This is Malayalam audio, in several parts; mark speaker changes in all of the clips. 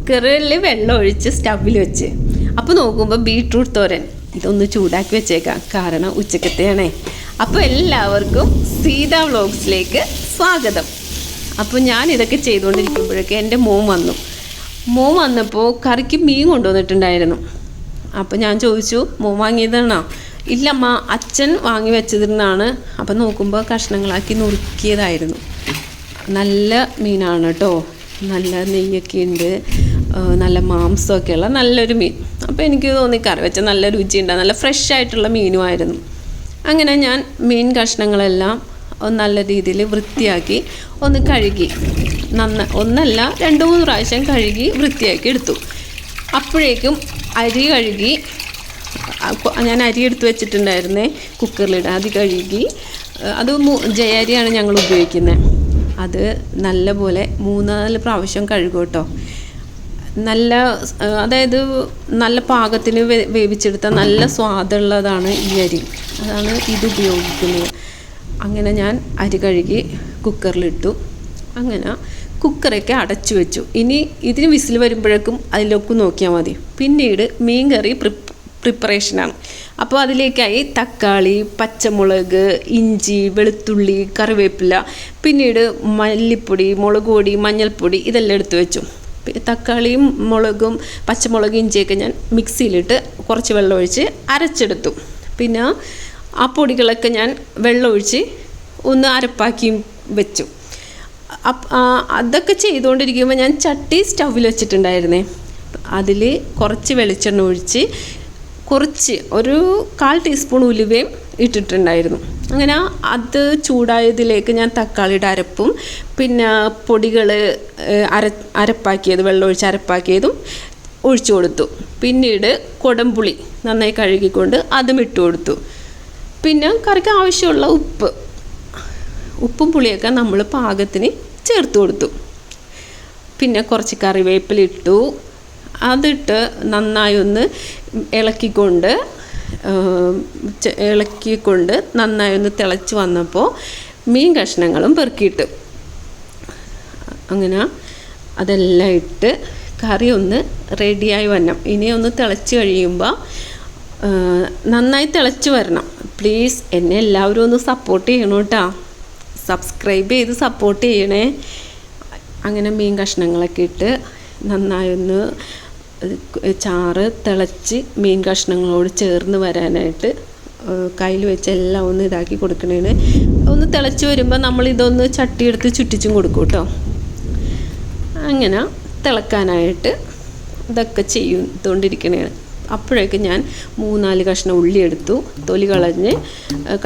Speaker 1: കുക്കറിൽ വെള്ളം ഒഴിച്ച് സ്റ്റവിൽ വെച്ച്. അപ്പോൾ നോക്കുമ്പോൾ ബീട്രൂട്ട് തോരൻ. ഇതൊന്ന് ചൂടാക്കി വെച്ചേക്കാം, കാരണം ഉച്ചക്കത്തെയാണേ. അപ്പോൾ എല്ലാവർക്കും സീതാ വ്ളോഗ്സിലേക്ക് സ്വാഗതം. അപ്പോൾ ഞാൻ ഇതൊക്കെ ചെയ്തുകൊണ്ടിരിക്കുമ്പോഴേക്കും എൻ്റെ മോൻ വന്നപ്പോൾ കറിക്ക് മീൻ കൊണ്ടുവന്നിട്ടുണ്ടായിരുന്നു. അപ്പോൾ ഞാൻ ചോദിച്ചു, മോൻ വാങ്ങിയതാണോ? ഇല്ലമ്മ, അച്ഛൻ വാങ്ങി വെച്ചതിനാണ്. അപ്പം നോക്കുമ്പോൾ കഷ്ണങ്ങളാക്കി നുറുക്കിയതായിരുന്നു. നല്ല മീനാണ് കേട്ടോ, നല്ല നെയ്യൊക്കെ ഉണ്ട്, നല്ല മാംസമൊക്കെയുള്ള നല്ലൊരു മീൻ. അപ്പോൾ എനിക്ക് തോന്നി കറി വെച്ച നല്ല രുചിയുണ്ട്, നല്ല ഫ്രഷ് ആയിട്ടുള്ള മീനുമായിരുന്നു. അങ്ങനെ ഞാൻ മീൻ കഷ്ണങ്ങളെല്ലാം നല്ല രീതിയിൽ വൃത്തിയാക്കി ഒന്ന് കഴുകി, ഒന്നല്ല 2-3 പ്രാവശ്യം കഴുകി വൃത്തിയാക്കി എടുത്തു. അപ്പോഴേക്കും അരി കഴുകി, ഞാൻ അരി എടുത്ത് വെച്ചിട്ടുണ്ടായിരുന്നേ കുക്കറിലിടാൻ. അത് കഴുകി, അത് ജയരിയാണ് ഞങ്ങൾ ഉപയോഗിക്കുന്നത്. അത് നല്ല പോലെ 3-4 പ്രാവശ്യം കഴുകും കേട്ടോ. അതായത് നല്ല പാകത്തിന് വേവിച്ചെടുത്ത നല്ല സ്വാദുള്ളതാണ് ഈ അരി, അതാണ് ഇത് ഉപയോഗിക്കുന്നത്. അങ്ങനെ ഞാൻ അരി കഴുകി കുക്കറിലിട്ടു. അങ്ങനെ കുക്കറൊക്കെ അടച്ചു വെച്ചു. ഇനി ഇതിന് വിസിൽ വരുമ്പോഴേക്കും അതിലൊക്കെ നോക്കിയാൽ മതി. പിന്നീട് മീൻ കറി പ്രിപ്പറേഷനാണ്. അപ്പോൾ അതിലേക്കായി തക്കാളി, പച്ചമുളക്, ഇഞ്ചി, വെളുത്തുള്ളി, കറിവേപ്പില, പിന്നീട് മല്ലിപ്പൊടി, മുളക് പൊടി, മഞ്ഞൾപ്പൊടി ഇതെല്ലാം എടുത്തു വെച്ചു. തക്കാളിയും മുളകും പച്ചമുളകും ഇഞ്ചിയൊക്കെ ഞാൻ മിക്സിയിലിട്ട് കുറച്ച് വെള്ളമൊഴിച്ച് അരച്ചെടുത്തു. പിന്നെ ആ പൊടികളൊക്കെ ഞാൻ വെള്ളമൊഴിച്ച് ഒന്ന് അരപ്പാക്കിയും വെച്ചു. അതൊക്കെ ചെയ്തുകൊണ്ടിരിക്കുമ്പോൾ ഞാൻ ചട്ടി സ്റ്റൗവിൽ വെച്ചിട്ടുണ്ടായിരുന്നേ. അതിൽ കുറച്ച് വെളിച്ചെണ്ണ ഒഴിച്ച് ഒരു 1/4 ടീസ്പൂൺ ഉലുവയും ഇട്ടിട്ടുണ്ടായിരുന്നു. അങ്ങനെ അത് ചൂടായതിലേക്ക് ഞാൻ തക്കാളിയുടെ അരപ്പും പിന്നെ പൊടികൾ അരപ്പാക്കിയത്, വെള്ളമൊഴിച്ച് അരപ്പാക്കിയതും ഒഴിച്ചു കൊടുത്തു. പിന്നീട് കുടംപുളി നന്നായി കഴുകിക്കൊണ്ട് അതും ഇട്ട് കൊടുത്തു. പിന്നെ കറിക്ക് ആവശ്യമുള്ള ഉപ്പും പുളിയൊക്കെ നമ്മൾ പാകത്തിന് ചേർത്ത് കൊടുത്തു. പിന്നെ കുറച്ച് കറിവേപ്പില ഇട്ടു. അതിട്ട് നന്നായി ഒന്ന് ഇളക്കിക്കൊണ്ട് നന്നായി ഒന്ന് തിളച്ച് വന്നപ്പോൾ മീൻ കഷ്ണങ്ങളും പെറുക്കിയിട്ടു. അങ്ങനെ അതെല്ലാം ഇട്ട് കറി ഒന്ന് റെഡിയായി വരണം. ഇനി ഒന്ന് തിളച്ച് കഴിയുമ്പോൾ നന്നായി തിളച്ച് വരണം. പ്ലീസ് എന്നെ എല്ലാവരും ഒന്ന് സപ്പോർട്ട് ചെയ്യണം കേട്ടോ, സബ്സ്ക്രൈബ് ചെയ്ത് സപ്പോർട്ട് ചെയ്യണേ. അങ്ങനെ മീൻ കഷ്ണങ്ങളൊക്കെ ഇട്ട് നന്നായി ഒന്ന് ചാറ് തിളച്ച് മീൻ കഷ്ണങ്ങളോട് ചേർന്ന് വരാനായിട്ട് കയ്യിൽ വെച്ച് എല്ലാം ഒന്ന് ഇതാക്കി കൊടുക്കണേന്. ഒന്ന് തിളച്ച് വരുമ്പോൾ നമ്മളിതൊന്ന് ചട്ടിയെടുത്ത് ചുറ്റിച്ചും കൊടുക്കും കേട്ടോ. അങ്ങനെ തിളക്കാനായിട്ട് ഇതൊക്കെ ചെയ്തുകൊണ്ടിരിക്കണേണ്. അപ്പോഴേക്കും ഞാൻ 3-4 കഷ്ണം ഉള്ളി എടുത്തു, തൊലി കളഞ്ഞ്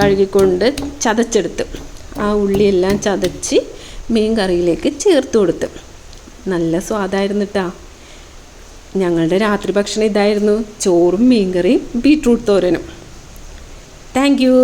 Speaker 1: കഴുകിക്കൊണ്ട് ചതച്ചെടുത്ത് ആ ഉള്ളിയെല്ലാം ചതച്ച് മീൻ കറിയിലേക്ക് ചേർത്ത് കൊടുത്ത്. നല്ല സ്വാദായിരുന്നു കേട്ടോ. ഞങ്ങളുടെ രാത്രി ഭക്ഷണം ഇതായിരുന്നു, ചോറും മീൻകറിയും ബീട്രൂട്ട് തോരനും. Thank you.